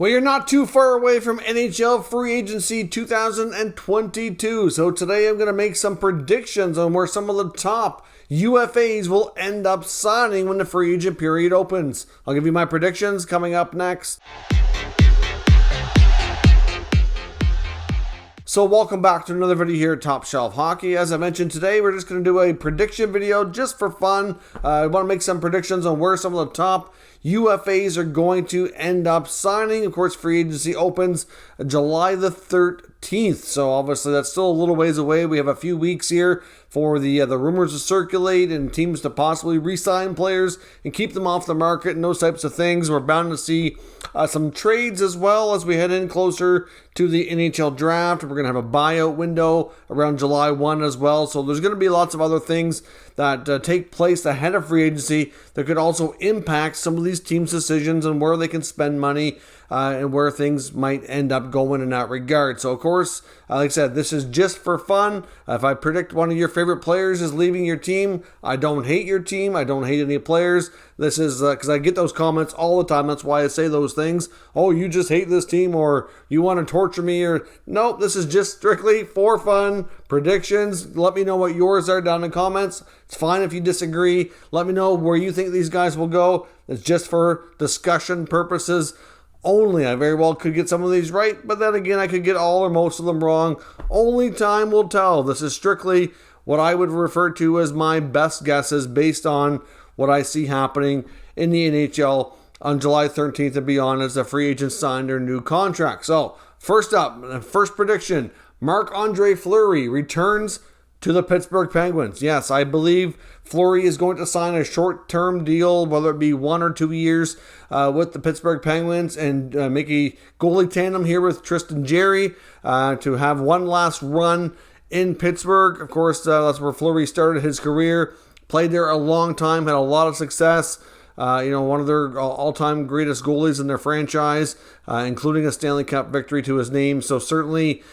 Well, you're not too far away from NHL Free Agency 2022, so today I'm going to make some predictions on where some of the top UFAs will end up signing when the free agent period opens. I'll give you my predictions coming up next. So welcome back to another video here at Top Shelf Hockey. As I mentioned today, we're just going to do a prediction video just for fun. I want to make some predictions on where some of the top UFAs are going to end up signing. Of course, free agency opens July the 13th, so obviously that's still a little ways away. We have a few weeks here for the rumors to circulate and teams to possibly re-sign players and keep them off the market and those types of things. We're bound to see some trades as well as we head in closer to the NHL draft. We're going to have a buyout window around July 1 as well, so there's going to be lots of other things that take place ahead of free agency that could also impact some of these teams' decisions and where they can spend money and where things might end up going in that regard. So, of course, like I said, this is just for fun. If I predict one of your favorite players is leaving your team, I don't hate your team. I don't hate any players. This is because I get those comments all the time. That's why I say those things. Oh, you just hate this team, or you want to torture me, or nope, this is just strictly for fun. Predictions. Let me know what yours are down in the comments. It's fine if you disagree. Let me know where you think these guys will go. It's just for discussion purposes only. I very well could get some of these right, but then again, I could get all or most of them wrong. Only time will tell. This is strictly what I would refer to as my best guesses based on what I see happening in the NHL on July 13th and beyond as the free agents sign their new contract. So, first up, first prediction, Marc-Andre Fleury returns to the Pittsburgh Penguins. Yes, I believe Fleury is going to sign a short-term deal, whether it be 1 or 2 years, with the Pittsburgh Penguins and make a goalie tandem here with Tristan Jarry to have one last run in Pittsburgh. Of course, that's where Fleury started his career. Played there a long time, had a lot of success. One of their all-time greatest goalies in their franchise, including a Stanley Cup victory to his name. So certainly,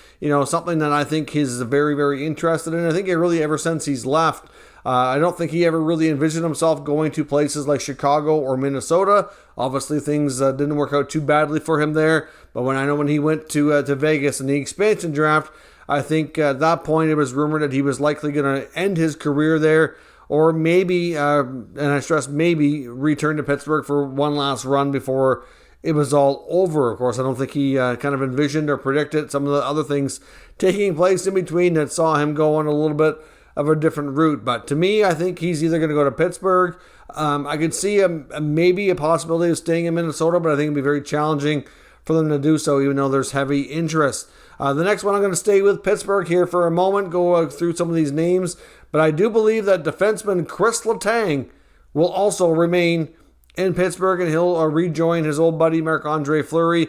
something that I think he's very, very interested in. I think really ever since he's left, I don't think he ever really envisioned himself going to places like Chicago or Minnesota. Obviously, things didn't work out too badly for him there. But when he went to Vegas in the expansion draft, I think at that point it was rumored that he was likely going to end his career there. Or maybe, and I stress maybe, return to Pittsburgh for one last run before it was all over. Of course, I don't think he kind of envisioned or predicted some of the other things taking place in between that saw him go on a little bit of a different route. But to me, I think he's either going to go to Pittsburgh. I could see maybe a possibility of staying in Minnesota, but I think it'd be very challenging for them to do so, even though there's heavy interest. The next one, I'm going to stay with Pittsburgh here for a moment, go through some of these names. But I do believe that defenseman Kris Letang will also remain in Pittsburgh, and he'll rejoin his old buddy Marc-Andre Fleury,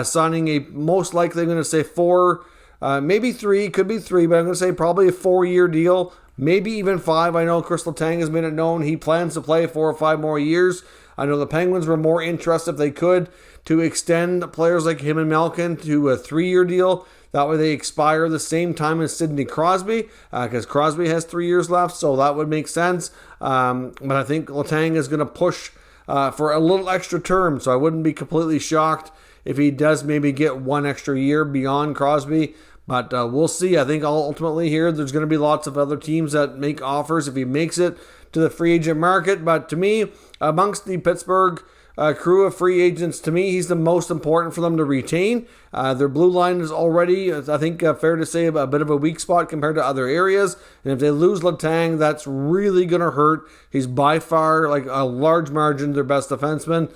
signing a most likely, I'm going to say 4, maybe 3, could be 3, but I'm going to say probably a 4-year deal, maybe even 5. I know Kris Letang has made it known he plans to play 4 or 5 more years. I know the Penguins were more interested, if they could, to extend players like him and Malkin to a 3-year deal. That way they expire the same time as Sidney Crosby, because Crosby has 3 years left, so that would make sense. But I think Letang is going to push for a little extra term, so I wouldn't be completely shocked if he does maybe get 1 extra year beyond Crosby. But we'll see. I think ultimately here there's going to be lots of other teams that make offers if he makes it to the free agent market. But to me, amongst the Pittsburgh crew of free agents, to me, he's the most important for them to retain. Their blue line is already, I think, fair to say, a bit of a weak spot compared to other areas. And if they lose Letang, that's really going to hurt. He's by far, like a large margin, their best defenseman.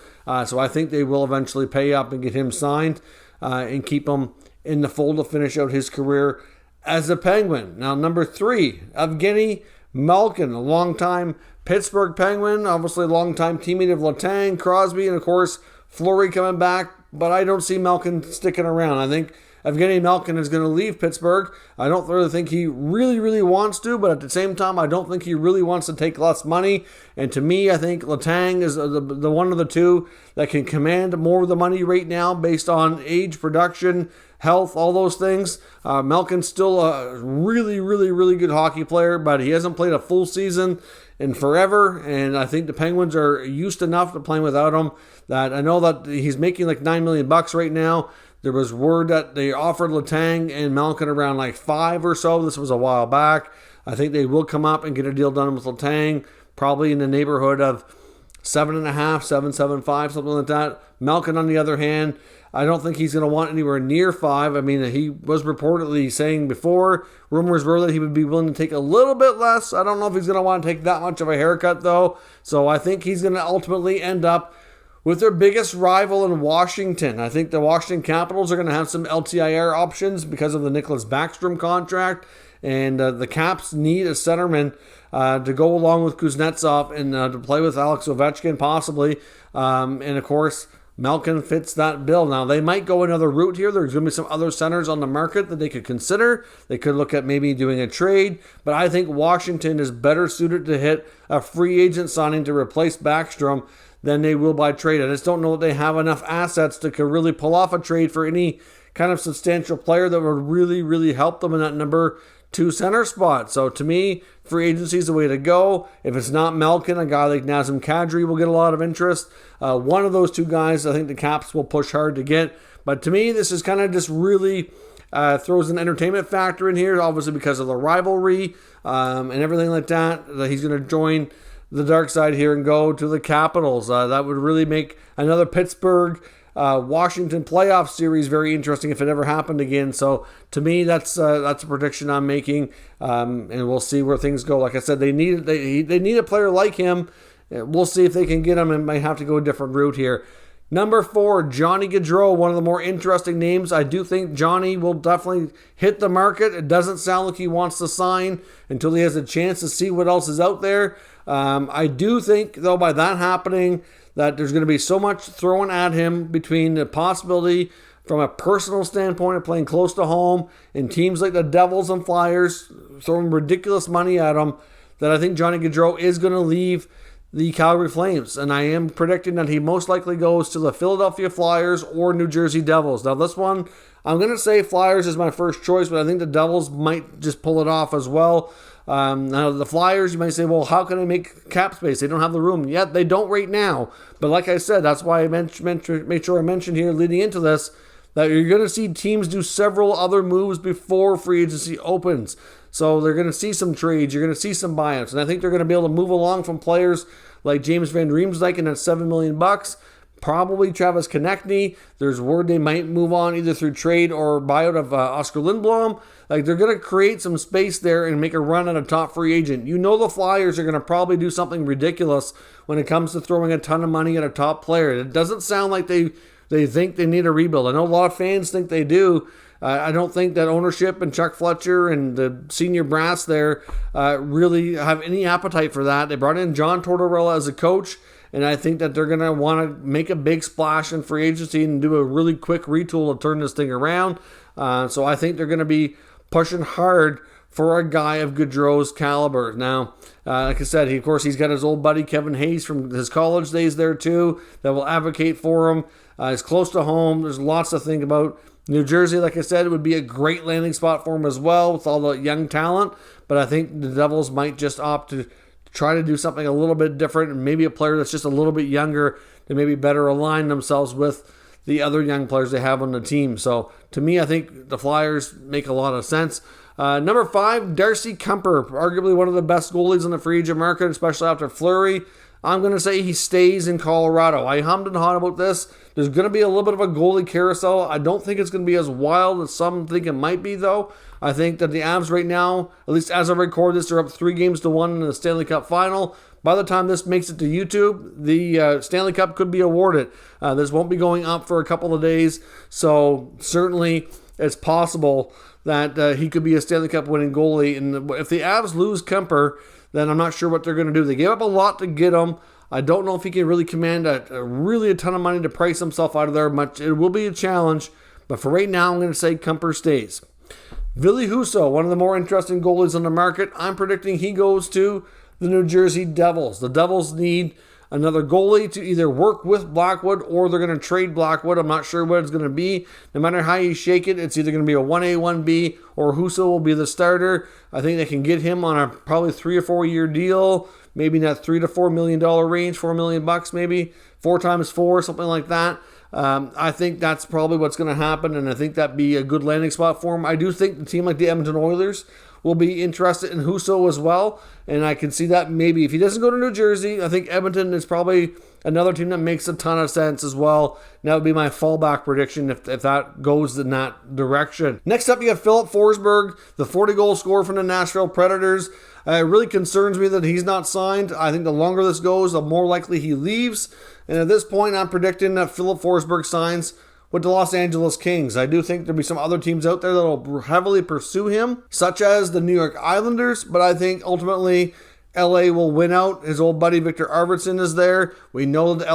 So I think they will eventually pay up and get him signed and keep him in the fold to finish out his career as a Penguin. Now, number 3, Evgeni Malkin, a longtime Pittsburgh Penguin, obviously a longtime teammate of Letang, Crosby, and of course Fleury coming back, but I don't see Malkin sticking around. I think Evgeni Malkin is going to leave Pittsburgh. I don't really think he really wants to, but at the same time, I don't think he really wants to take less money. And to me, I think Letang is the one of the two that can command more of the money right now based on age, production, health, all those things. Malkin's still a really good hockey player, but he hasn't played a full season in forever, and I think the Penguins are used enough to playing without him that I know that he's making like $9 million right now. There was word that they offered Letang and Malkin around like 5 or so. This was a while back. I think they will come up and get a deal done with Letang, probably in the neighborhood of 7.5, 7.75, something like that. Malkin, on the other hand, I don't think he's going to want anywhere near 5. I mean, he was reportedly saying before, rumors were that he would be willing to take a little bit less. I don't know if he's going to want to take that much of a haircut, though. So I think he's going to ultimately end up with their biggest rival in Washington. I think the Washington Capitals are going to have some LTIR options because of the Nicholas Backstrom contract. And the Caps need a centerman to go along with Kuznetsov and to play with Alex Ovechkin possibly. And of course, Malkin fits that bill. Now, they might go another route here. There's going to be some other centers on the market that they could consider. They could look at maybe doing a trade. But I think Washington is better suited to hit a free agent signing to replace Backstrom than they will by trade. I just don't know that they have enough assets to really pull off a trade for any kind of substantial player that would really, really help them in that number 2 center spot. So to me, free agency is the way to go. If it's not Malkin, a guy like Nazem Kadri will get a lot of interest. One of those 2 guys I think the Caps will push hard to get. But to me, this is kind of just really throws an entertainment factor in here, obviously because of the rivalry and everything like that. He's going to join the dark side here and go to the Capitals. That would really make another Pittsburgh Washington playoff series very interesting if it ever happened again. So to me, that's a prediction I'm making, and we'll see where things go. Like I said, they need a player like him. We'll see if they can get him, and might have to go a different route here. Number 4, Johnny Gaudreau, one of the more interesting names. I do think Johnny will definitely hit the market. It doesn't sound like he wants to sign until he has a chance to see what else is out there. I do think, though, by that happening, that there's going to be so much thrown at him between the possibility from a personal standpoint of playing close to home and teams like the Devils and Flyers throwing ridiculous money at him, that I think Johnny Gaudreau is going to leave the Calgary Flames. And I am predicting that he most likely goes to the Philadelphia Flyers or New Jersey Devils. Now this one, I'm going to say Flyers is my first choice, but I think the Devils might just pull it off as well. Now the Flyers, you might say, well, how can I make cap space? They don't have the room. Yet they don't right now. But like I said, that's why I made sure I mentioned here leading into this that you're going to see teams do several other moves before free agency opens. So they're going to see some trades. You're going to see some buyouts. And I think they're going to be able to move along from players like James Van Riemsdyk at $7 million. Probably Travis Konechny. There's word they might move on either through trade or buyout of Oscar Lindblom. Like, they're going to create some space there and make a run at a top free agent. You know the Flyers are going to probably do something ridiculous when it comes to throwing a ton of money at a top player. It doesn't sound like they think they need a rebuild. I know a lot of fans think they do. I don't think that ownership and Chuck Fletcher and the senior brass there really have any appetite for that. They brought in John Tortorella as a coach, and I think that they're going to want to make a big splash in free agency and do a really quick retool to turn this thing around. So I think they're going to be pushing hard for a guy of Gaudreau's caliber. Now, like I said, of course, he's got his old buddy Kevin Hayes from his college days there too that will advocate for him. He's close to home. There's lots to think about. New Jersey, like I said, it would be a great landing spot for him as well with all the young talent. But I think the Devils might just opt to try to do something a little bit different, and maybe a player that's just a little bit younger to maybe better align themselves with the other young players they have on the team. So to me, I think the Flyers make a lot of sense. Number 5, Darcy Kuemper, arguably one of the best goalies on the free agent market, especially after Fleury. I'm going to say he stays in Colorado. I hummed and hawed about this. There's going to be a little bit of a goalie carousel. I don't think it's going to be as wild as some think it might be, though. I think that the Avs right now, at least as I record this, they're up 3-1 in the Stanley Cup final. By the time this makes it to YouTube, the Stanley Cup could be awarded. This won't be going up for a couple of days, so certainly it's possible that he could be a Stanley Cup winning goalie. And if the Avs lose Kuemper, then I'm not sure what they're going to do. They gave up a lot to get him. I don't know if he can really command a ton of money to price himself out of there much. It will be a challenge, but for right now, I'm going to say Kuemper stays. Ville Husso, one of the more interesting goalies on the market. I'm predicting he goes to the New Jersey Devils. The Devils need another goalie to either work with Blackwood or they're going to trade Blackwood. I'm not sure what it's going to be. No matter how you shake it, it's either going to be a 1A, 1B, or Husso will be the starter. I think they can get him on a probably 3 or 4 year deal, maybe in that $3 to $4 million range, $4 million maybe, 4 times 4, something like that. I think that's probably what's going to happen, and I think that'd be a good landing spot for him. I do think the team like the Edmonton Oilers will be interested in Husso as well, and I can see that maybe if he doesn't go to New Jersey, I think Edmonton is probably another team that makes a ton of sense as well. And that would be my fallback prediction if that goes in that direction. Next up, you have Filip Forsberg, the 40-goal scorer from the Nashville Predators. It really concerns me that he's not signed. I think the longer this goes, the more likely he leaves. And at this point, I'm predicting that Filip Forsberg signs with the Los Angeles Kings. I do think there'll be some other teams out there that will heavily pursue him, such as the New York Islanders, but I think ultimately LA will win out. His old buddy Victor Arvidsson is there. We know that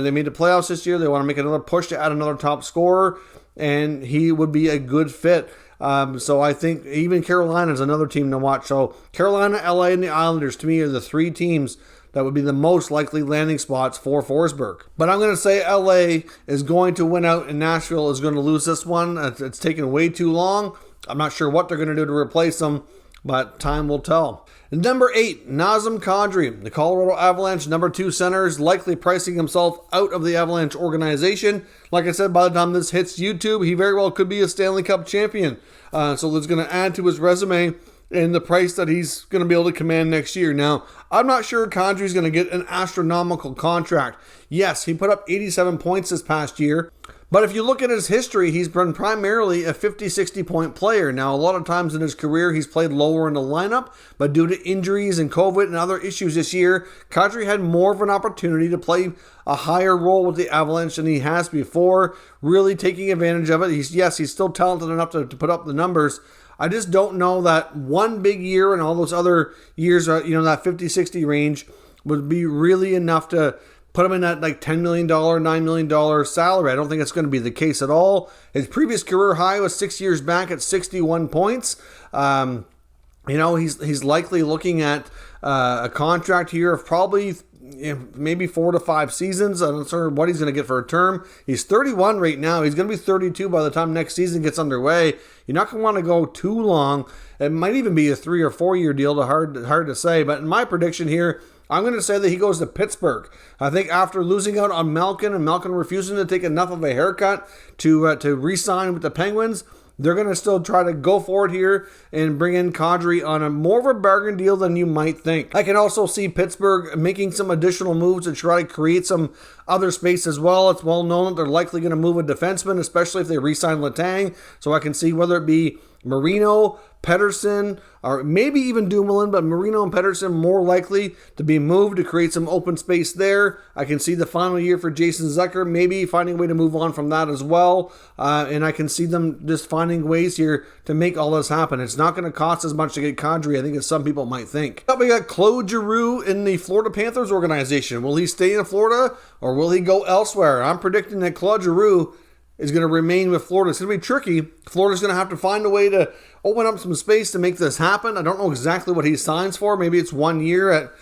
they made the playoffs this year. They want to make another push to add another top scorer, and he would be a good fit. So I think even Carolina is another team to watch. So Carolina, LA, and the Islanders, to me, are the 3 teams that would be the most likely landing spots for Forsberg. But I'm going to say LA is going to win out and Nashville is going to lose this one. It's taken way too long. I'm not sure what they're going to do to replace them, but time will tell. Number 8, Nazem Kadri, the Colorado Avalanche number 2 center, is likely pricing himself out of the Avalanche organization. Like I said, by the time this hits YouTube, he very well could be a Stanley Cup champion. So that's going to add to his resume and the price that he's going to be able to command next year. Now, I'm not sure Kadri's going to get an astronomical contract. Yes, he put up 87 points this past year, but if you look at his history, he's been primarily a 50-60 point player. Now, a lot of times in his career, he's played lower in the lineup, but due to injuries and COVID and other issues this year, Kadri had more of an opportunity to play a higher role with the Avalanche than he has before, really taking advantage of it. He's still talented enough to put up the numbers. I just don't know that one big year and all those other years, that 50-60 range would be really enough to put him in that like $10 million, $9 million salary. I don't think it's going to be the case at all. His previous career high was 6 years back at 61 points. He's likely looking at a contract here of probably maybe 4 to 5 seasons. I'm not sure what he's going to get for a term. He's 31 right now. He's going to be 32 by the time next season gets underway. You're not going to want to go too long. It might even be a 3 or 4 year deal. Hard to say. But in my prediction here, I'm going to say that he goes to Pittsburgh. I think after losing out on Malkin and Malkin refusing to take enough of a haircut to re-sign with the Penguins, they're going to still try to go for it here and bring in Kadri on a more of a bargain deal than you might think. I can also see Pittsburgh making some additional moves to try to create some other space as well. It's well known that they're likely going to move a defenseman, especially if they re-sign Letang. So I can see whether it be Marino, Pettersson, or maybe even Dumoulin, but Marino and Pettersson more likely to be moved to create some open space there. I can see the final year for Jason Zucker, maybe finding a way to move on from that as well. And I can see them just finding ways here to make all this happen. It's not going to cost as much to get Kadri, I think, as some people might think. But we got Claude Giroux in the Florida Panthers organization. Will he stay in Florida or will he go elsewhere? I'm predicting that Claude Giroux is going to remain with Florida. It's going to be tricky. Florida's going to have to find a way to open up some space to make this happen. I don't know exactly what he signs for. Maybe it's 1 year.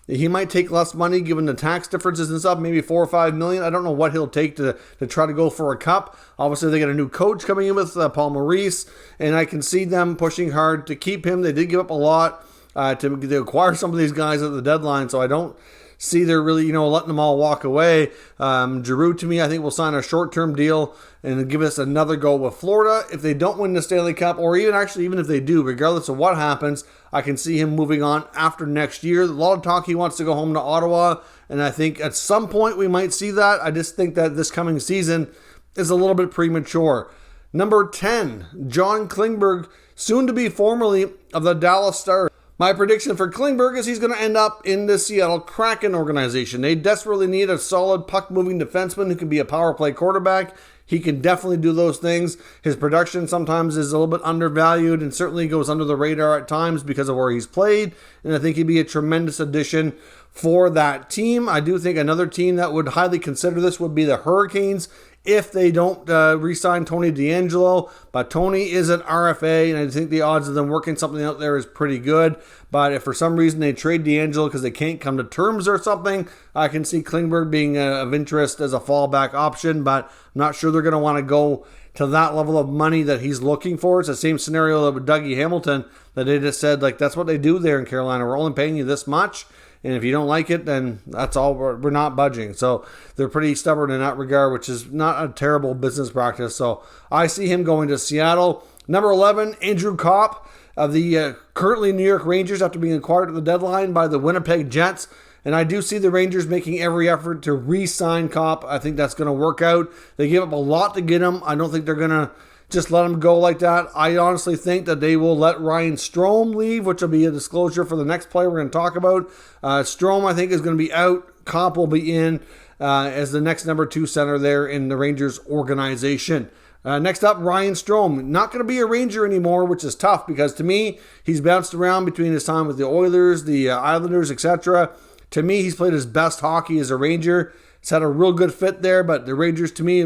He might take less money given the tax differences and stuff, maybe $4 or $5 million. I don't know what he'll take to try to go for a cup. Obviously, they got a new coach coming in with Paul Maurice, and I can see them pushing hard to keep him. They did give up a lot to acquire some of these guys at the deadline, so I don't see they're really, letting them all walk away. Giroux, to me, I think will sign a short-term deal and give us another go with Florida. If they don't win the Stanley Cup, or even if they do, regardless of what happens, I can see him moving on after next year. A lot of talk he wants to go home to Ottawa, and I think at some point we might see that. I just think that this coming season is a little bit premature. Number 10, John Klingberg, soon to be formerly of the Dallas Stars. My prediction for Klingberg is he's going to end up in the Seattle Kraken organization. They desperately need a solid puck-moving defenseman who can be a power play quarterback. He can definitely do those things. His production sometimes is a little bit undervalued and certainly goes under the radar at times because of where he's played. And I think he'd be a tremendous addition for that team. I do think another team that would highly consider this would be the Hurricanes if they don't re-sign Tony DeAngelo. But Tony is an RFA, and I think the odds of them working something out there is pretty good. But if for some reason they trade DeAngelo because they can't come to terms or something, I can see Klingberg being of interest as a fallback option, but I'm not sure they're going to want to go to that level of money that he's looking for. It's the same scenario with Dougie Hamilton, that they just said, like, that's what they do there in Carolina. We're only paying you this much, and if you don't like it, then that's all. We're not budging. So they're pretty stubborn in that regard, which is not a terrible business practice. So I see him going to Seattle. Number 11, Andrew COPP of the currently New York Rangers, after being acquired at the deadline by the Winnipeg Jets. And I do see the Rangers making every effort to re-sign COPP. I think that's going to work out. They gave up a lot to get him. I don't think they're going to just let him go like that. I honestly think that they will let Ryan Strome leave, which will be a disclosure for the next player we're going to talk about. Strome, I think, is going to be out. COPP will be in as the next number 2 center there in the Rangers organization. Next up, Ryan Strome. Not going to be a Ranger anymore, which is tough because to me, he's bounced around between his time with the Oilers, the Islanders, etc. To me, he's played his best hockey as a Ranger. He's had a real good fit there, but the Rangers, to me,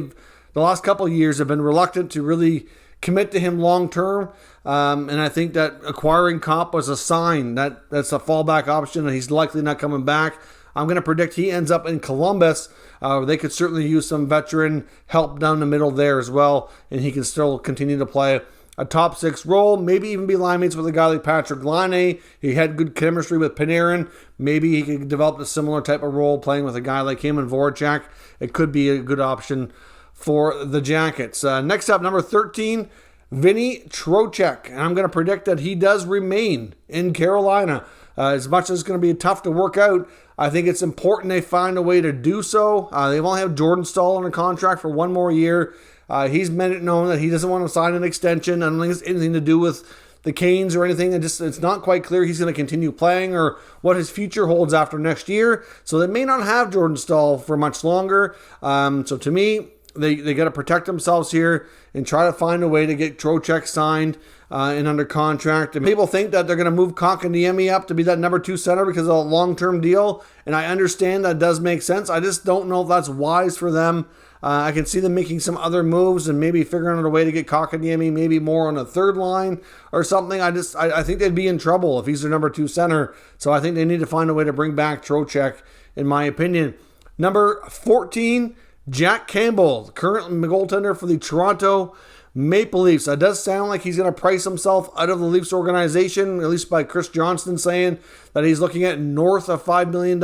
the last couple of years have been reluctant to really commit to him long term. And I think that acquiring COPP was a sign that that's a fallback option and he's likely not coming back. I'm going to predict he ends up in Columbus. They could certainly use some veteran help down the middle there as well, and he can still continue to play a top 6 role, maybe even be line mates with a guy like Patrick Laine. He had good chemistry with Panarin. Maybe he could develop a similar type of role playing with a guy like him and Voracek. It could be a good option for the Jackets. Next up, number 13, Vinny Trocheck. And I'm going to predict that he does remain in Carolina. As much as it's going to be tough to work out, I think it's important they find a way to do so. They've only have Jordan Staal on a contract for 1 more year. He's made it known that he doesn't want to sign an extension. I don't think it's anything to do with the Canes or anything. It's not quite clear he's going to continue playing or what his future holds after next year. So they may not have Jordan Staal for much longer. So to me, they got to protect themselves here and try to find a way to get Trocheck signed and under contract. And people think that they're going to move Kotkaniemi up to be that number 2 center because of a long-term deal. And I understand that does make sense. I just don't know if that's wise for them. I can see them making some other moves and maybe figuring out a way to get Kotkaniemi maybe more on a third line or something. I think they'd be in trouble if he's their number 2 center. So I think they need to find a way to bring back Trocheck, in my opinion. Number 14, Jack Campbell, current goaltender for the Toronto Maple Leafs. It does sound like he's going to price himself out of the Leafs organization, at least by Chris Johnston saying that he's looking at north of $5 million.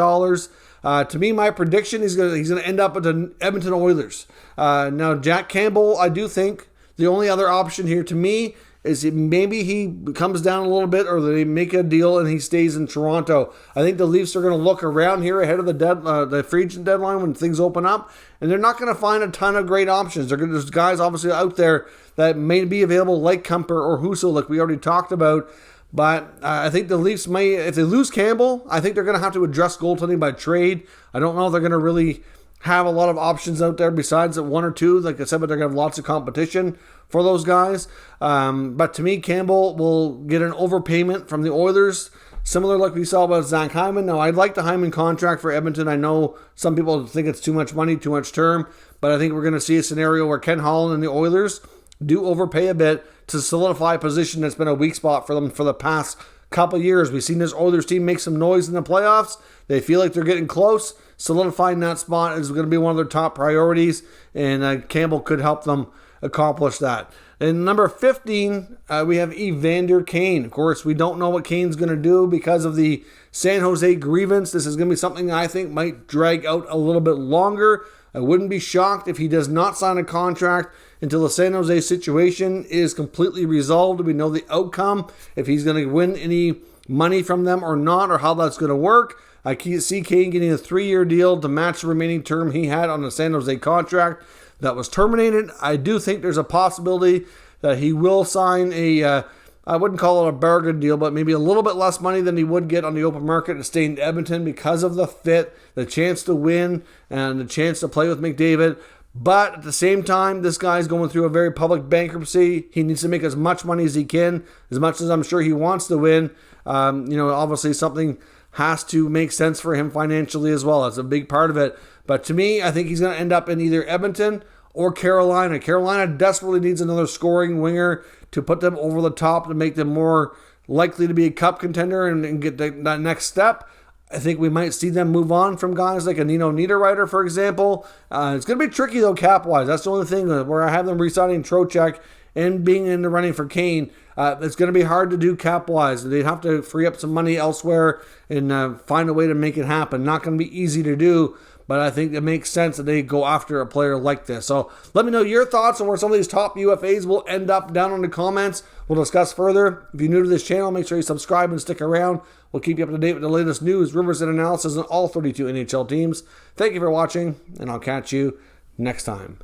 To me, my prediction, he's going to end up with the Edmonton Oilers. Now, Jack Campbell, I do think the only other option here to me is maybe he comes down a little bit or they make a deal and he stays in Toronto. I think the Leafs are going to look around here ahead of the free agent deadline when things open up, and they're not going to find a ton of great options. There's guys obviously out there that may be available like Kuemper or Husso, like we already talked about. But I think the Leafs may, if they lose Campbell, I think they're going to have to address goaltending by trade. I don't know if they're going to really have a lot of options out there besides 1 or 2. Like I said, but they're going to have lots of competition for those guys. But to me, Campbell will get an overpayment from the Oilers, similar like we saw about Zach Hyman. Now, I'd like the Hyman contract for Edmonton. I know some people think it's too much money, too much term, but I think we're going to see a scenario where Ken Holland and the Oilers do overpay a bit to solidify a position that's been a weak spot for them for the past couple of years. We've seen this Oilers team make some noise in the playoffs. They feel like they're getting close. Solidifying that spot is going to be one of their top priorities, and Campbell could help them accomplish that. And number 15, we have Evander Kane. Of course, we don't know what Kane's going to do because of the San Jose grievance. This is going to be something I think might drag out a little bit longer. I wouldn't be shocked if he does not sign a contract until the San Jose situation is completely resolved. We know the outcome, if he's going to win any money from them or not, or how that's going to work. I see Kane getting a 3-year deal to match the remaining term he had on the San Jose contract that was terminated. I do think there's a possibility that he will sign I wouldn't call it a bargain deal, but maybe a little bit less money than he would get on the open market to stay in Edmonton because of the fit, the chance to win, and the chance to play with McDavid. But at the same time, this guy's going through a very public bankruptcy. He needs to make as much money as he can, as much as I'm sure he wants to win. Obviously something has to make sense for him financially as well. That's a big part of it. But to me, I think he's going to end up in either Edmonton or Carolina. Carolina desperately needs another scoring winger to put them over the top to make them more likely to be a cup contender and get that next step. I think we might see them move on from guys like a Nino Niederreiter, for example. It's going to be tricky, though, cap-wise. That's the only thing where I have them re-signing TROCHEK and being in the running for Kane. It's going to be hard to do cap-wise. They'd have to free up some money elsewhere and find a way to make it happen. Not going to be easy to do, but I think it makes sense that they go after a player like this. So let me know your thoughts on where some of these top UFAs will end up down in the comments. We'll discuss further. If you're new to this channel, make sure you subscribe and stick around. We'll keep you up to date with the latest news, rumors, and analysis on all 32 NHL teams. Thank you for watching, and I'll catch you next time.